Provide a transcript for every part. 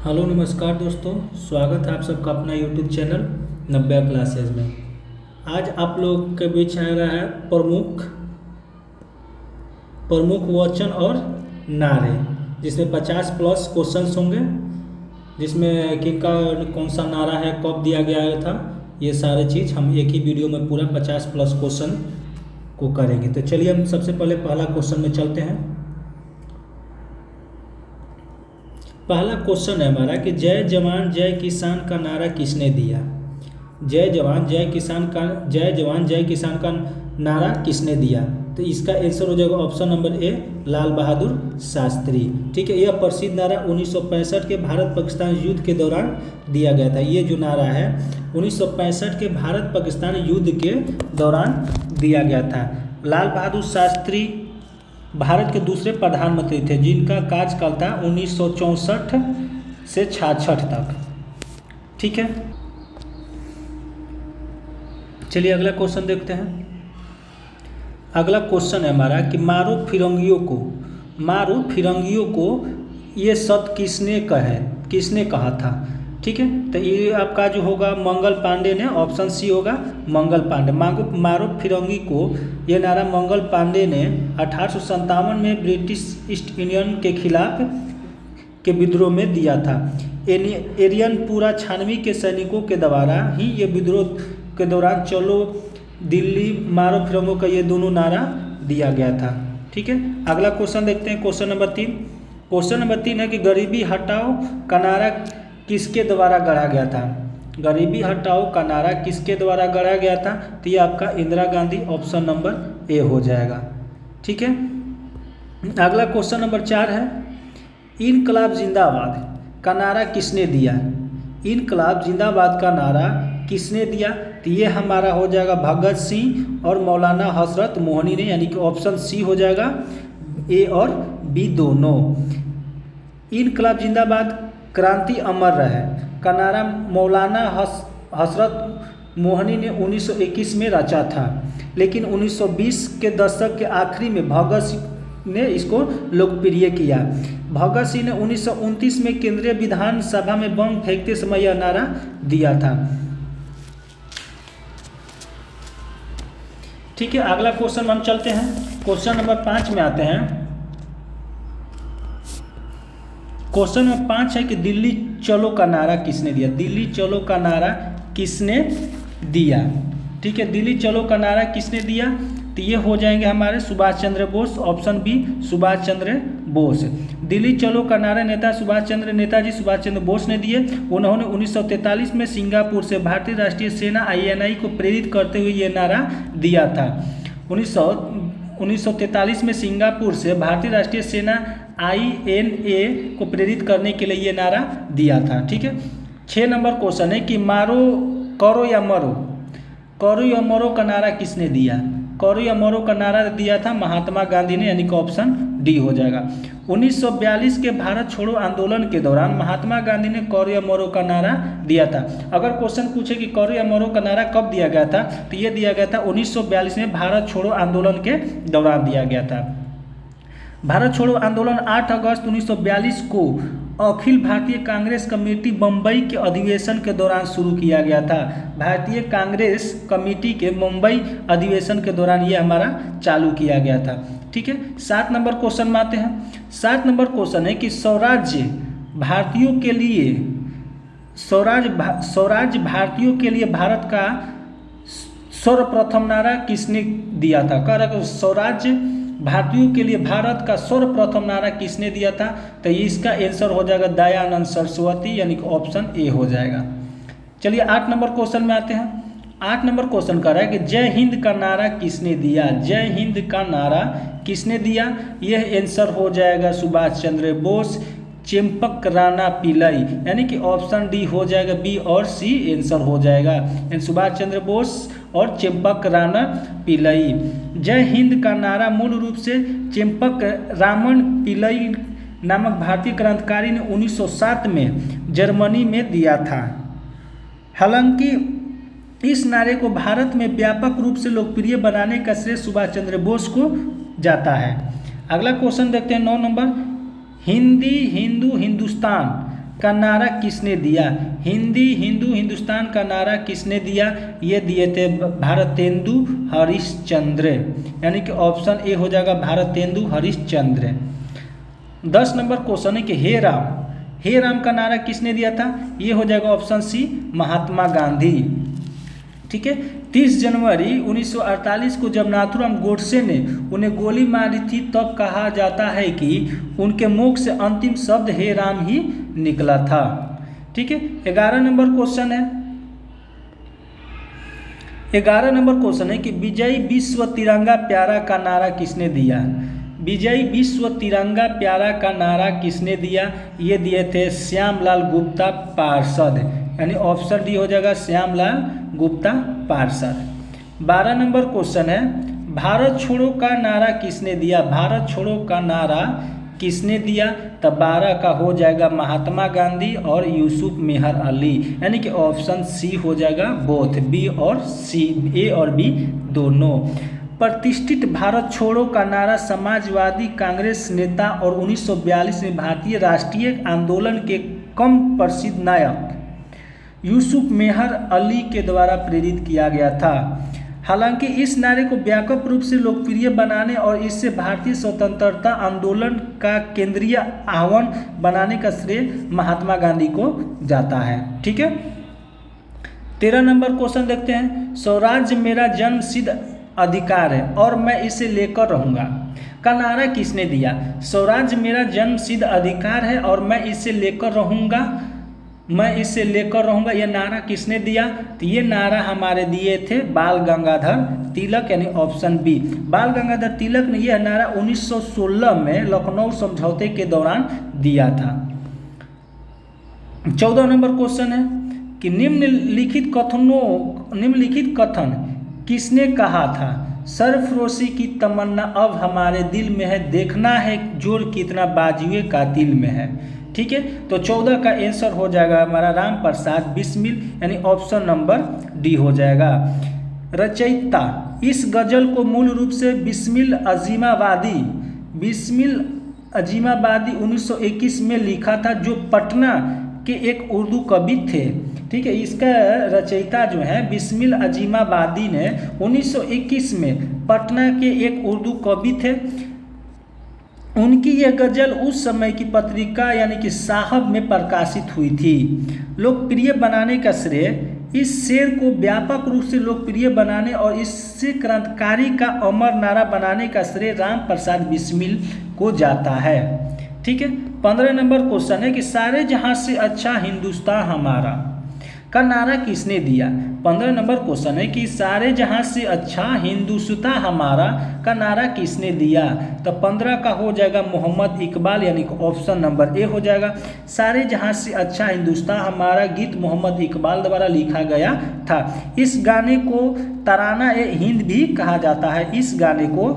Hello नमस्कार दोस्तों, स्वागत है आप सबका अपना यूट्यूब चैनल नब्बे क्लासेज में। आज आप लोग के बीच आ रहा है प्रमुख प्रमुख वचन और नारे, जिसमें 50 प्लस क्वेश्चंस होंगे, जिसमें किनका कौन सा नारा है, कब दिया गया था, ये सारे चीज़ हम एक ही वीडियो में पूरा 50 प्लस क्वेश्चन को करेंगे। तो चलिए हम सबसे पहले पहला क्वेश्चन में चलते हैं। पहला क्वेश्चन है हमारा कि जय जवान जय किसान का नारा किसने दिया। जय जवान जय किसान का नारा किसने दिया। तो इसका आंसर हो जाएगा option number A, Lal Bahadur Shastri. ठीक है, यह प्रसिद्ध नारा 1965 के भारत पाकिस्तान युद्ध के दौरान दिया गया था। ये जो नारा है 1965 के भारत पाकिस्तान युद्ध के दौरान दिया गया था। लाल बहादुर शास्त्री भारत के दूसरे प्रधानमंत्री थे, जिनका कार्यकाल था 1964 से 66 तक। ठीक है, चलिए अगला क्वेश्चन देखते हैं। अगला क्वेश्चन है हमारा कि मारो फिरंगियों को ये शब्द किसने कहा था। ठीक है, तो ये आपका जो होगा मंगल पांडे ने, ऑप्शन सी होगा मंगल पांडे। मारो फिरंगी को ये नारा मंगल पांडे ने 1857 में ब्रिटिश ईस्ट इंडियन के खिलाफ के विद्रोह में दिया था। एरियनपुरा छानवी के सैनिकों के द्वारा ही ये विद्रोह के दौरान चलो दिल्ली मारो फिरंगियों का ये दोनों नारा दिया गया था। ठीक है, अगला क्वेश्चन देखते हैं। Question number 3। क्वेश्चन नंबर 3 है कि गरीबी हटाओ का नारा किसके द्वारा गढ़ा गया था। गरीबी हटाओ का नारा किसके द्वारा गढ़ा गया था। तो ये आपका Indira Gandhi, option number A हो जाएगा। ठीक है, अगला क्वेश्चन नंबर 4 है इनकलाब जिंदाबाद का नारा किसने दिया। इनकलाब जिंदाबाद का नारा किसने दिया। तो ये हमारा हो जाएगा भगत सिंह और मौलाना हजरत मोहनी ने, यानी कि ऑप्शन सी हो जाएगा, ए और बी दोनों। इनकलाब जिंदाबाद क्रांति अमर रहे का नारा मौलाना हजरत मोहनी ने 1921 में रचा था, लेकिन 1920 के दशक के आखिरी में भगत सिंह ने इसको लोकप्रिय किया। भगत सिंह ने 1929 में केंद्रीय विधानसभा में बम फेंकते समय यह नारा दिया था। ठीक है, अगला क्वेश्चन हम चलते हैं। क्वेश्चन नंबर 5 में आते हैं। क्वेश्चन नंबर 5 है कि दिल्ली चलो का नारा किसने दिया। दिल्ली चलो का नारा किसने दिया। ठीक है, दिल्ली चलो का नारा किसने दिया। तो ये हो जाएंगे हमारे सुभाष चंद्र बोस, ऑप्शन बी सुभाष चंद्र बोस। दिल्ली चलो का नारा नेताजी सुभाष चंद्र बोस ने दिए। उन्होंने 1943 में सिंगापुर से भारतीय राष्ट्रीय सेना INI को प्रेरित करते हुए ये नारा दिया था। 1943 में सिंगापुर से भारतीय राष्ट्रीय सेना INA को प्रेरित करने के लिए ये नारा दिया था। ठीक है, 6 नंबर क्वेश्चन है कि करो या मरो का नारा किसने दिया। करो या मरो का नारा दिया था महात्मा गांधी ने, यानी कि ऑप्शन डी हो जाएगा। 1942 के भारत छोड़ो आंदोलन के दौरान महात्मा गांधी ने करो या मरो का नारा दिया था। अगर क्वेश्चन पूछे कि करो या मरो का नारा कब दिया गया था, तो ये दिया गया था 1942 में भारत छोड़ो आंदोलन के दौरान दिया गया था। भारत छोड़ो आंदोलन 8 अगस्त 1942 को अखिल भारतीय कांग्रेस कमेटी बम्बई के अधिवेशन के दौरान शुरू किया गया था। भारतीय कांग्रेस कमेटी के मुंबई अधिवेशन के दौरान ये हमारा चालू किया गया था। ठीक है, 7 नंबर क्वेश्चन में आते हैं। 7 नंबर क्वेश्चन है कि स्वराज्य भारतीयों के लिए भारत का सर्वप्रथम नारा किसने दिया था। कह स्वराज्य भारतीयों के लिए भारत का सर्वप्रथम नारा किसने दिया था। तो इसका आंसर हो जाएगा दयानंद सरस्वती, यानी कि ऑप्शन ए हो जाएगा। चलिए 8 नंबर क्वेश्चन में आते हैं। 8 नंबर क्वेश्चन कर रहा है कि जय हिंद का नारा किसने दिया। जय हिंद का नारा किसने दिया। यह आंसर हो जाएगा सुभाष चंद्र बोस, चंपक राणा पिल्लई, यानी कि ऑप्शन डी हो जाएगा, बी और सी आंसर हो जाएगा। सुभाष चंद्र बोस और चंपक राणा पिल्लई। जय हिंद का नारा मूल रूप से चंपक रामन पिल्लई नामक भारतीय क्रांतिकारी ने 1907 में जर्मनी में दिया था। हालांकि इस नारे को भारत में व्यापक रूप से लोकप्रिय बनाने का श्रेय सुभाष चंद्र बोस को जाता है। अगला क्वेश्चन देखते हैं 9 नंबर। हिंदी हिंदू हिंदुस्तान का नारा किसने दिया? हिंदी हिंदू हिंदुस्तान का नारा किसने दिया? ये दिए थे भारतेंदु हरिश्चंद्र, यानी कि ऑप्शन ए हो जाएगा भारतेंदु हरिश्चंद्र। 10 नंबर क्वेश्चन है कि हे राम का नारा किसने दिया था? ये हो जाएगा ऑप्शन सी महात्मा गांधी। ठीक है, 30 जनवरी 1948 को जब नाथूराम गोडसे ने उन्हें गोली मारी थी तब कहा जाता है कि उनके मुख से अंतिम शब्द हे राम ही निकला था। ठीक है, 11 नंबर क्वेश्चन है 11 नंबर क्वेश्चन है कि विजय विश्व तिरंगा प्यारा का नारा किसने दिया? विजय विश्व तिरंगा प्यारा का नारा किसने दिया? ये दिए थे श्यामलाल गुप्ता पार्षद, यानी ऑप्शन डी हो जाएगा श्यामलाल गुप्ता पार्षद। 12 नंबर क्वेश्चन है भारत छोड़ो का नारा किसने दिया? भारत छोड़ो का नारा किसने दिया? तब 12 का हो जाएगा महात्मा गांधी और यूसुफ मेहर अली, यानी कि ऑप्शन सी हो जाएगा बोथ, बी और सी, ए और बी दोनों। प्रतिष्ठित भारत छोड़ो का नारा समाजवादी कांग्रेस नेता और 1942 में भारतीय राष्ट्रीय आंदोलन के कम प्रसिद्ध नायक यूसुफ मेहर अली के द्वारा प्रेरित किया गया था। हालांकि इस नारे को व्यापक रूप से लोकप्रिय बनाने और इससे भारतीय स्वतंत्रता आंदोलन का केंद्रीय आह्वान बनाने का श्रेय महात्मा गांधी को जाता है। ठीक है, 13 नंबर क्वेश्चन देखते हैं। स्वराज्य मेरा जन्म सिद्ध अधिकार है और मैं इसे लेकर रहूंगा का नारा किसने दिया? स्वराज्य मेरा जन्म सिद्ध अधिकार है और मैं इसे लेकर रहूंगा, मैं इसे लेकर रहूंगा, यह नारा किसने दिया? तो ये नारा हमारे दिए थे बाल गंगाधर तिलक, यानी ऑप्शन बी। बाल गंगाधर तिलक ने यह नारा 1916 में लखनऊ समझौते के दौरान दिया था। 14 नंबर क्वेश्चन है कि निम्नलिखित कथन किसने कहा था? सरफरोशी की तमन्ना अब हमारे दिल में है, देखना है जोर कितना बाजुए का दिल में है। ठीक है, तो 14 का आंसर हो जाएगा हमारा राम प्रसाद बिस्मिल, यानी ऑप्शन नंबर डी हो जाएगा। रचयिता इस गजल को मूल रूप से बिस्मिल अजीमाबादी 1921 में लिखा था, जो पटना के एक उर्दू कवि थे। ठीक है, इसका रचयिता जो है बिस्मिल अजीमाबादी ने 1921 में पटना के एक उर्दू कवि थे। उनकी यह गजल उस समय की पत्रिका यानी कि साहब में प्रकाशित हुई थी। लोकप्रिय बनाने का श्रेय, इस शेर को व्यापक रूप से लोकप्रिय बनाने और इससे क्रांतिकारी का अमर नारा बनाने का श्रेय राम प्रसाद बिस्मिल को जाता है। ठीक है, 15 नंबर क्वेश्चन है कि सारे जहां से अच्छा हिंदुस्तान हमारा का नारा किसने दिया? 15 नंबर क्वेश्चन है कि सारे जहां से अच्छा हिंदुस्तान हमारा का नारा किसने दिया? तो 15 का हो जाएगा मोहम्मद इकबाल, यानी कि ऑप्शन नंबर ए हो जाएगा। सारे जहां से अच्छा हिंदुस्तान हमारा गीत मोहम्मद इकबाल द्वारा लिखा गया था। इस गाने को तराना ए हिंद भी कहा जाता है। इस गाने को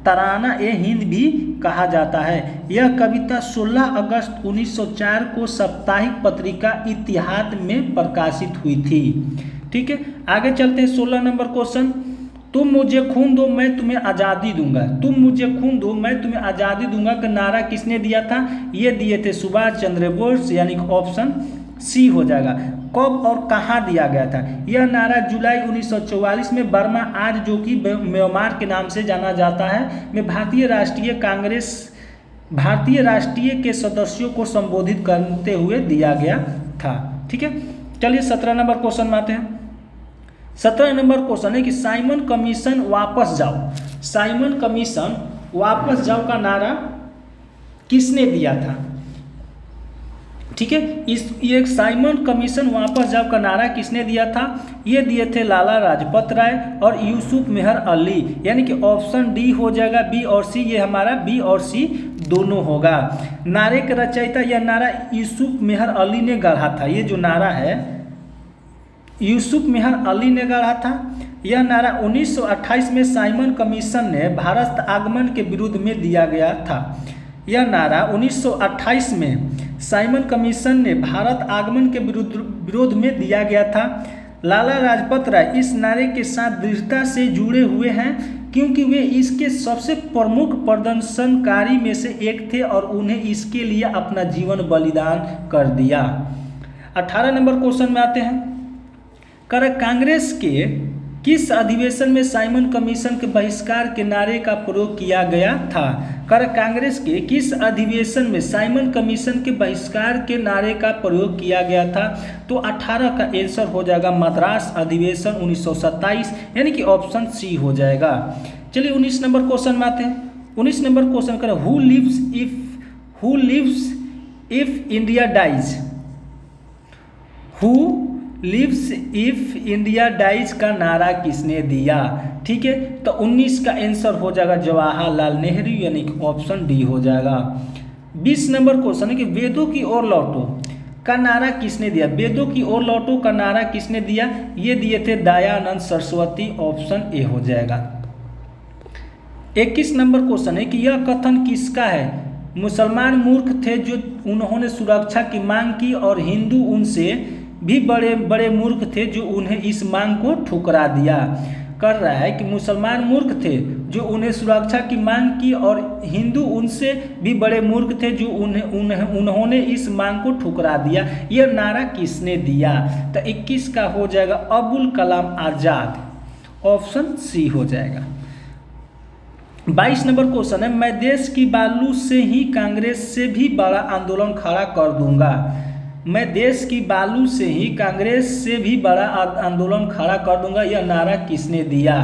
तराना ए हिंद भी कहा जाता है। यह कविता 16 अगस्त 1904 को साप्ताहिक पत्रिका इतिहाद में प्रकाशित हुई थी। ठीक है, आगे चलते हैं। 16 नंबर क्वेश्चन, तुम मुझे खून दो मैं तुम्हें आज़ादी दूंगा। तुम मुझे खून दो मैं तुम्हें आज़ादी दूंगा का नारा किसने दिया था? ये दिए थे सुभाष चंद्र बोस, यानी ऑप्शन सी हो जाएगा। कब और कहाँ दिया गया था? यह नारा जुलाई 1944 में बर्मा, आज जो कि म्यांमार के नाम से जाना जाता है, में भारतीय राष्ट्रीय के सदस्यों को संबोधित करते हुए दिया गया था। ठीक है, चलिए 17 नंबर क्वेश्चन में आते हैं। 17 नंबर क्वेश्चन है कि साइमन कमीशन वापस जाओ। साइमन कमीशन वापस जाओ का नारा किसने दिया था? ठीक है, ये साइमन कमीशन वापस जाओ का नारा किसने दिया था? ये दिए थे लाला लाजपत राय और यूसुफ मेहर अली, यानी कि ऑप्शन डी हो जाएगा। बी और सी, ये हमारा बी और सी दोनों होगा। नारे के रचयिता, यह नारा यूसुफ मेहर अली ने गढ़ा था। ये जो नारा है यूसुफ मेहर अली ने गढ़ा था। यह नारा 1928 में साइमन कमीशन ने भारत आगमन के विरुद्ध में दिया गया था। यह नारा 1928 में साइमन कमीशन ने भारत आगमन के विरोध में दिया गया था। लाला लाजपत राय इस नारे के साथ दृढ़ता से जुड़े हुए हैं। क्योंकि वे इसके सबसे प्रमुख प्रदर्शनकारी में से एक थे और उन्हें इसके लिए अपना जीवन बलिदान कर दिया। 18 नंबर क्वेश्चन में आते हैं। कांग्रेस के किस अधिवेशन में साइमन कमीशन के बहिष्कार के नारे का प्रयोग किया गया था? कांग्रेस के किस अधिवेशन में साइमन कमीशन के बहिष्कार के नारे का प्रयोग किया गया था? तो 18 का आंसर हो जाएगा मद्रास अधिवेशन 1927, यानी कि ऑप्शन सी हो जाएगा। चलिए 19 नंबर क्वेश्चन में आते हैं। 19 नंबर क्वेश्चन करें, who lives if India dies? Who lives if India dies का नारा किसने दिया? ठीक है, तो 19 का आंसर हो जाएगा जवाहरलाल नेहरू, यानी कि ऑप्शन डी हो जाएगा। 20 नंबर क्वेश्चन है कि वेदों की ओर लौटो का नारा किसने दिया? वेदों की ओर लौटो का नारा किसने दिया? ये दिए थे दयानंद सरस्वती, ऑप्शन ए हो जाएगा। 21 नंबर क्वेश्चन है कि यह कथन किसका है? मुसलमान मूर्ख थे जो उन्होंने सुरक्षा की मांग की और हिंदू उनसे भी बड़े बड़े मूर्ख थे जो उन्हें इस मांग को ठुकरा दिया। कर रहा है कि मुसलमान मूर्ख थे जो उन्हें सुरक्षा की मांग की और हिंदू उनसे भी बड़े मूर्ख थे जो उन्होंने इस मांग को ठुकरा दिया। यह नारा किसने दिया? तो 21 का हो जाएगा अबुल कलाम आज़ाद, ऑप्शन सी हो जाएगा। 22 नंबर क्वेश्चन है, मैं देश की बालू से ही कांग्रेस से भी बड़ा आंदोलन खड़ा कर दूंगा। मैं देश की बालू से ही कांग्रेस से भी बड़ा आंदोलन खड़ा कर दूंगा, यह नारा किसने दिया?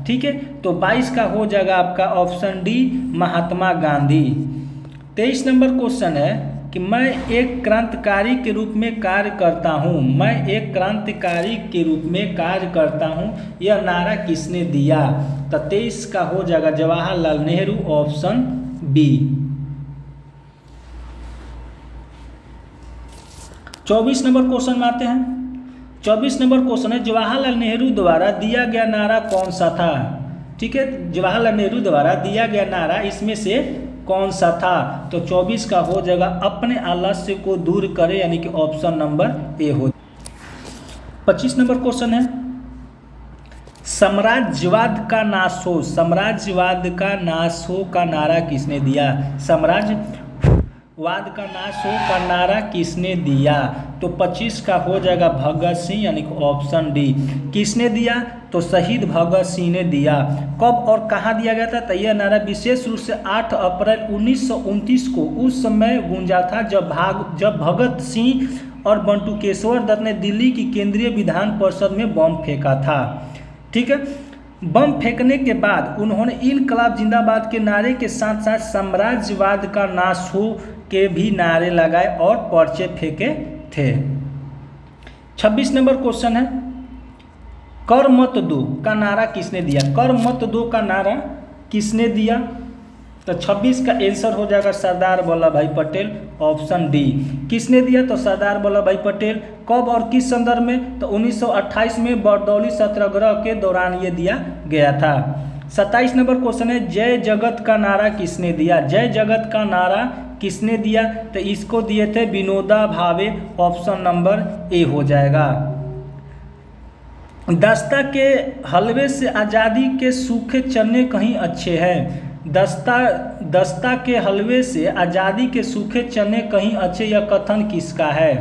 ठीक है, तो 22 का हो जाएगा आपका option D Mahatma Gandhi. 23 number question है कि मैं एक क्रांतिकारी के रूप में कार्य करता हूँ। मैं एक क्रांतिकारी के रूप में कार्य करता हूँ, यह नारा किसने दिया? तो 23 का हो जाएगा Jawaharlal Nehru, option B. 24 number question में आते हैं। 24 नंबर क्वेश्चन है, जवाहरलाल नेहरू द्वारा दिया गया नारा कौन सा था? ठीक है, जवाहरलाल नेहरू द्वारा दिया गया नारा इसमें से कौन सा था? तो 24 का हो जाएगा अपने आलस्य को दूर करे, यानी कि ऑप्शन नंबर ए हो। 25 नंबर क्वेश्चन है, साम्राज्यवाद का नाश हो, साम्राज्यवाद का नाश हो का नारा किसने दिया? साम्राज्यवाद का नाश हो का नारा किसने दिया? तो 25 का हो जाएगा भगत सिंह, यानी कि ऑप्शन डी। किसने दिया? तो शहीद भगत सिंह ने दिया। कब और कहाँ दिया गया था? तो यह नारा विशेष रूप से 8 अप्रैल 1929 को उस समय गूंजा था जब भगत सिंह और बंटुकेश्वर दत्त ने दिल्ली की केंद्रीय विधान परिषद में बम फेंका था। ठीक है, बम फेंकने के बाद उन्होंने इनकलाब जिंदाबाद के नारे के साथ साथ साम्राज्यवाद का नाश हो के भी नारे लगाए और पर्चे फेंके थे। 26 नंबर क्वेश्चन है, कर मत दो का नारा किसने दिया? कर मत दो का नारा किसने दिया? तो 26 का आंसर हो जाएगा सरदार वल्लभ भाई पटेल, ऑप्शन डी। किसने दिया? तो सरदार वल्लभ भाई पटेल। कब और किस संदर्भ में? तो 1928 में बरदौली सत्याग्रह के दौरान ये दिया गया था। 27 नंबर क्वेश्चन है, जय जगत का नारा किसने दिया? जय जगत का नारा किसने दिया? तो इसको दिए थे Vinoba Bhave, option number A हो जाएगा। दस्ता के हलवे से आज़ादी के सूखे चने कहीं अच्छे हैं। दस्ता के हलवे से आज़ादी के सूखे चने कहीं अच्छे, यह कथन किसका है?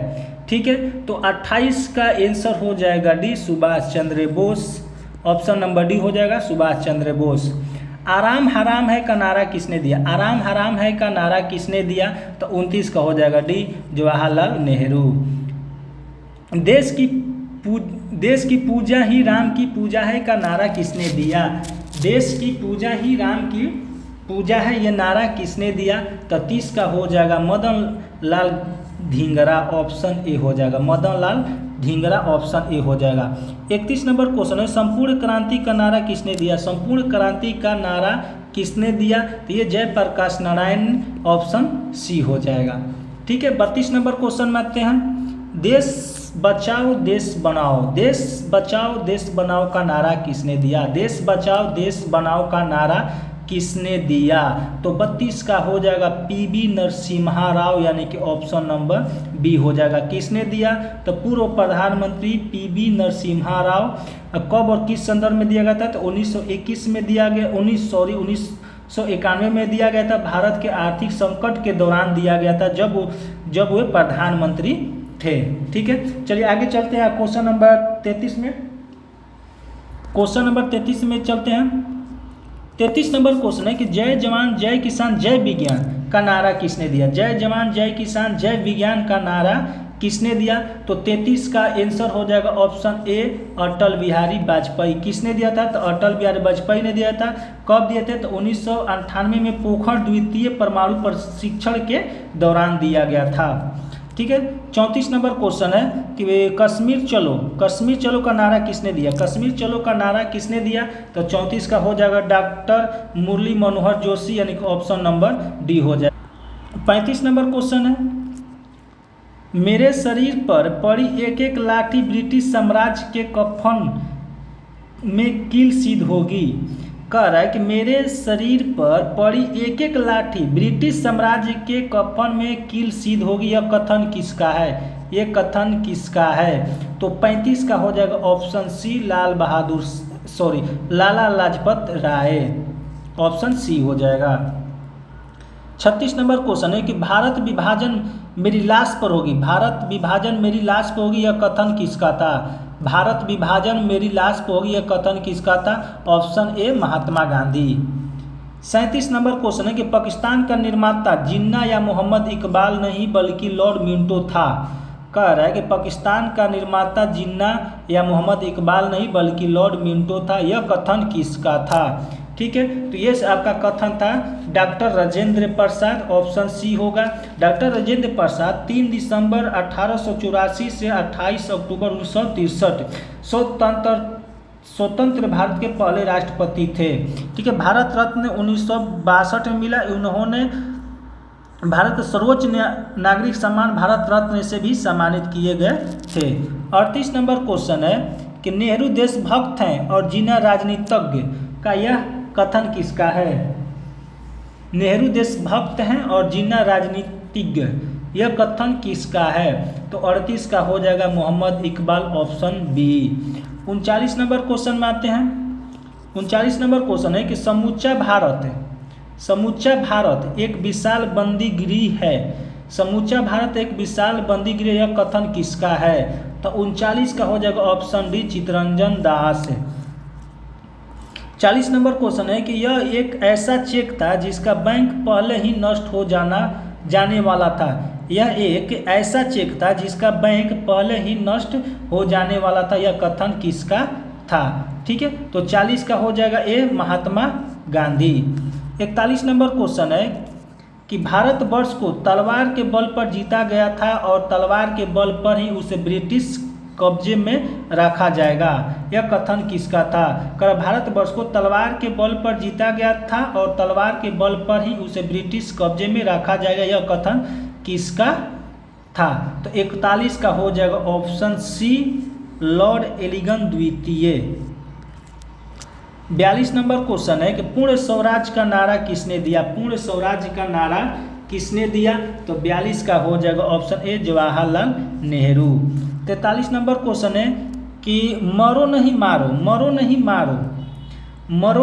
ठीक है, तो 28 का आंसर हो जाएगा D Subhash Chandra Bose, option number D हो जाएगा सुभाष चंद्र बोस। आराम हराम है का नारा किसने दिया? आराम हराम है का नारा किसने दिया? तो 29 का हो जाएगा डी जवाहरलाल नेहरू। देश की पूजा ही राम की पूजा है का नारा किसने दिया? देश की पूजा ही राम की पूजा है, ये नारा किसने दिया? तो 30 का हो जाएगा मदन लाल धिंगरा, ऑप्शन ए हो जाएगा। मदन लाल धिंगरा, ऑप्शन ए हो जाएगा। 31 नंबर क्वेश्चन है, संपूर्ण क्रांति का नारा किसने दिया? संपूर्ण क्रांति का नारा किसने दिया? तो ये जयप्रकाश नारायण, ऑप्शन सी हो जाएगा। ठीक है, 32 नंबर क्वेश्चन में आते हैं। देश बचाओ देश बनाओ, देश बचाओ देश बनाओ का नारा किसने दिया? देश बचाओ देश बनाओ का नारा किसने दिया? तो 32 का हो जाएगा पीवी नरसिम्हा राव, यानी कि ऑप्शन नंबर बी हो जाएगा। किसने दिया? तो पूर्व प्रधानमंत्री पीवी नरसिम्हा राव। कब और किस संदर्भ में दिया गया था? तो 1921 में दिया गया, 1991 में दिया गया था। भारत के आर्थिक संकट के दौरान दिया गया था, जब वे प्रधानमंत्री थे। ठीक है, चलिए आगे चलते हैं क्वेश्चन नंबर 33 में। क्वेश्चन नंबर 33 में चलते हैं। 33 नंबर क्वेश्चन है कि जय जवान जय किसान जय विज्ञान का नारा किसने दिया? जय जवान जय किसान जय विज्ञान का नारा किसने दिया? तो 33 का आंसर हो जाएगा ऑप्शन ए, अटल बिहारी वाजपेयी। किसने दिया था? तो अटल बिहारी वाजपेयी ने दिया था। कब दिए थे? तो 1998 में पोखर द्वितीय परमाणु प्रशिक्षण के दौरान दिया गया था। ठीक है, 34 नंबर क्वेश्चन है कि कश्मीर चलो का नारा किसने दिया? कश्मीर चलो का नारा किसने दिया? तो 34 का हो जाएगा डॉक्टर मुरली मनोहर जोशी, यानी कि ऑप्शन नंबर डी हो जाएगा। 35 नंबर क्वेश्चन है, मेरे शरीर पर पड़ी एक एक लाठी ब्रिटिश साम्राज्य के कफन में कील सिद्ध होगी। कह रहा है कि मेरे शरीर पर पड़ी एक एक लाठी ब्रिटिश साम्राज्य के कफन में कील सिद्ध होगी। यह कथन किसका है? ये कथन किसका है? तो 35 का हो जाएगा option C, Lala Lajpat Rai. Option C हो जाएगा। 36 नंबर क्वेश्चन है कि भारत विभाजन मेरी लाश पर होगी। भारत विभाजन मेरी लाश पर होगी, यह कथन किसका था? भारत विभाजन मेरी लाश पर होगी, यह कथन किसका था? Option A, Mahatma Gandhi. 37 number question है कि पाकिस्तान का निर्माता जिन्ना या मोहम्मद इकबाल नहीं बल्कि लॉर्ड मिंटो था। कह रहा है कि पाकिस्तान का निर्माता जिन्ना या मोहम्मद इकबाल नहीं बल्कि लॉर्ड मिंटो था, यह कथन किसका था? ठीक है, तो ये आपका कथन था doctor Rajendra Prasad. Option C होगा। डॉक्टर राजेंद्र प्रसाद 3 दिसंबर 1884 से 28 अक्टूबर 1963 स्वतंत्र भारत के पहले राष्ट्रपति थे। ठीक है, भारत रत्न 1962 में मिला। उन्होंने भारत के सर्वोच्च नागरिक सम्मान भारत रत्न से भी सम्मानित किए गए थे। 38 नंबर क्वेश्चन है कि नेहरू देशभक्त हैं और जिन्ना राजनीतिज्ञ का, यह कथन किसका है? नेहरू देशभक्त हैं और जिन्ना राजनीतिज्ञ, यह कथन किसका है? तो 38 का हो जाएगा Mohammad Iqbal, option B. 39 number question में आते हैं। 39 नंबर क्वेश्चन है कि समूचा भारत एक विशाल बंदी गृह है। समूचा भारत एक विशाल बंदी गृह, यह कथन किसका है? तो 39 का हो जाएगा option D, Chittaranjan Das. 40 number question है कि यह एक ऐसा चेक था जिसका बैंक पहले ही नष्ट हो जाने वाला था। यह एक ऐसा चेक था जिसका बैंक पहले ही नष्ट हो जाने वाला था, यह कथन किसका था? ठीक है, तो 40 का हो जाएगा ए, महात्मा गांधी। 41 नंबर क्वेश्चन है कि भारतवर्ष को तलवार के बल पर जीता गया था और तलवार के बल पर ही उसे ब्रिटिश कब्जे में रखा जाएगा, यह कथन किसका था? कर भारतवर्ष को तलवार के बल पर जीता गया था और तलवार के बल पर ही उसे ब्रिटिश कब्जे में रखा जाएगा, यह कथन किसका था? तो 41 का हो जाएगा ऑप्शन सी, लॉर्ड एलिगन द्वितीय। 42 नंबर क्वेश्चन है कि पूर्ण स्वराज का नारा किसने दिया? पूर्ण स्वराज का नारा किसने दिया? तो 42 का हो जाएगा option A, Jawaharlal Nehru. 43 number question है कि मरो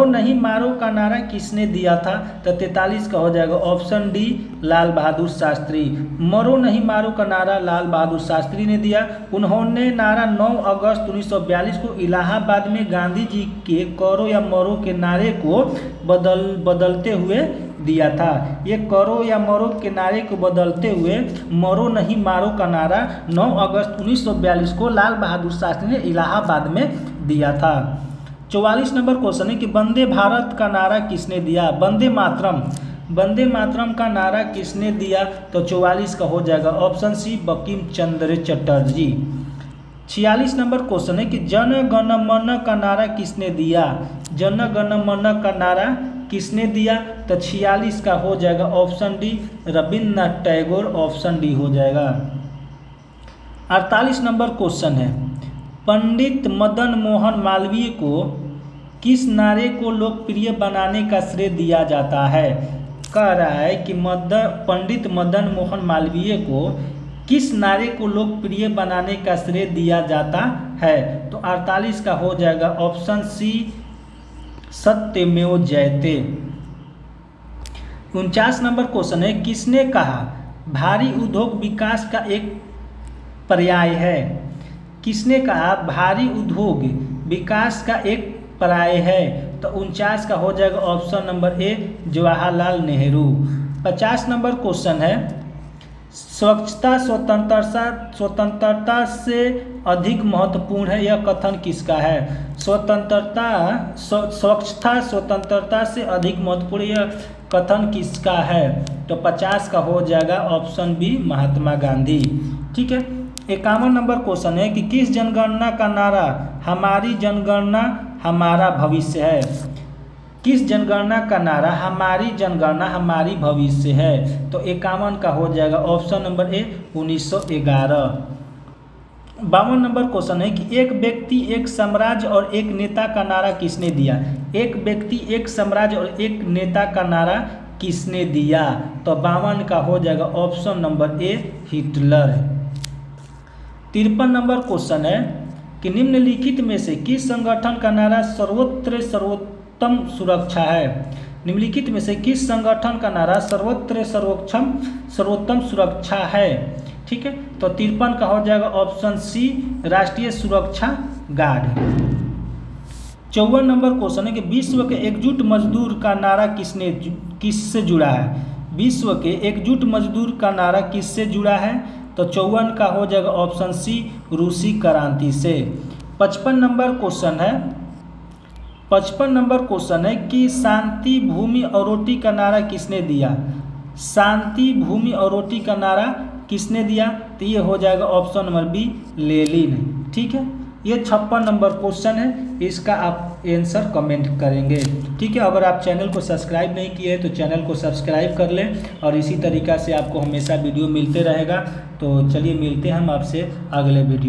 नहीं मारो का नारा किसने दिया था? तो 43 का हो जाएगा ऑप्शन डी, लाल बहादुर शास्त्री। मरो नहीं मारो का नारा लाल बहादुर शास्त्री ने दिया। उन्होंने नारा 9 अगस्त 1942 को इलाहाबाद में गांधी जी के करो या मरो के नारे को बदलते हुए दिया था। ये करो या मरो के नारे को बदलते हुए मरो नहीं मारो का नारा 9 अगस्त 1942 को लाल बहादुर शास्त्री ने इलाहाबाद में दिया था। 44 नंबर क्वेश्चन है कि वंदे भारत का नारा किसने दिया? वंदे मातरम का नारा किसने दिया? तो 44 का हो जाएगा option C, Bankim Chandra Chatterjee. 46 number question है कि जन गण मन का नारा किसने दिया? जन गण मन का नारा किसने दिया? तो 46 का हो जाएगा option D, Rabindranath Tagore, option D हो जाएगा। 48 नंबर क्वेश्चन है पंडित मदन मोहन मालवीय को किस नारे को लोकप्रिय बनाने का श्रेय दिया जाता है? कह रहा है कि पंडित मदन मोहन मालवीय को किस नारे को लोकप्रिय बनाने का श्रेय दिया जाता है? तो 48 का हो जाएगा ऑप्शन सी, सत्यमेव जयते। 49 नंबर क्वेश्चन है, किसने कहा भारी उद्योग विकास का एक पर्याय है? किसने कहा भारी उद्योग विकास का एक पर्याय है? तो 49 का हो जाएगा option number A, Jawaharlal Nehru. 50 number question है, स्वच्छता स्वतंत्रता से अधिक महत्वपूर्ण है, यह कथन किसका है? स्वच्छता स्वतंत्रता से अधिक महत्वपूर्ण, यह कथन किसका है? तो 50 का हो जाएगा ऑप्शन बी, महात्मा गांधी। ठीक है। 51 नंबर क्वेश्चन है कि किस जनगणना का नारा हमारी जनगणना हमारा भविष्य है? किस जनगणना का नारा हमारी जनगणना हमारी भविष्य है? तो 51 का हो जाएगा option number A, 1911। 52 number question है कि एक व्यक्ति एक साम्राज्य और एक नेता का नारा किसने दिया? एक व्यक्ति एक साम्राज्य और एक नेता का नारा किसने दिया? तो 52 का हो जाएगा option number A, Hitler. 53 number question है कि निम्नलिखित में से किस संगठन का नारा सर्वोत्तम सुरक्षा है? निम्नलिखित में से किस संगठन का नारा सर्वोत्तम सुरक्षा है? ठीक है। तो 53 का हो जाएगा ऑप्शन सी, राष्ट्रीय सुरक्षा गार्ड। 54 नंबर क्वेश्चन है कि विश्व के एकजुट मजदूर का नारा किससे जुड़ा है? विश्व के एकजुट मजदूर का नारा किससे जुड़ा है? तो 54 का हो जाएगा ऑप्शन सी, रूसी क्रांति से। 55 नंबर क्वेश्चन है कि शांति भूमि और रोटी का नारा किसने दिया? शांति भूमि और रोटी का नारा किसने दिया? तो ये हो जाएगा ऑप्शन नंबर बी, लेनिन। ठीक है। ये 56 नंबर क्वेश्चन है, इसका आप आंसर कमेंट करेंगे। ठीक है। अगर आप चैनल को सब्सक्राइब नहीं किए तो चैनल को सब्सक्राइब कर लें और इसी तरीक़ा से आपको हमेशा वीडियो मिलते रहेगा। तो चलिए मिलते हैं हम आपसे अगले वीडियो।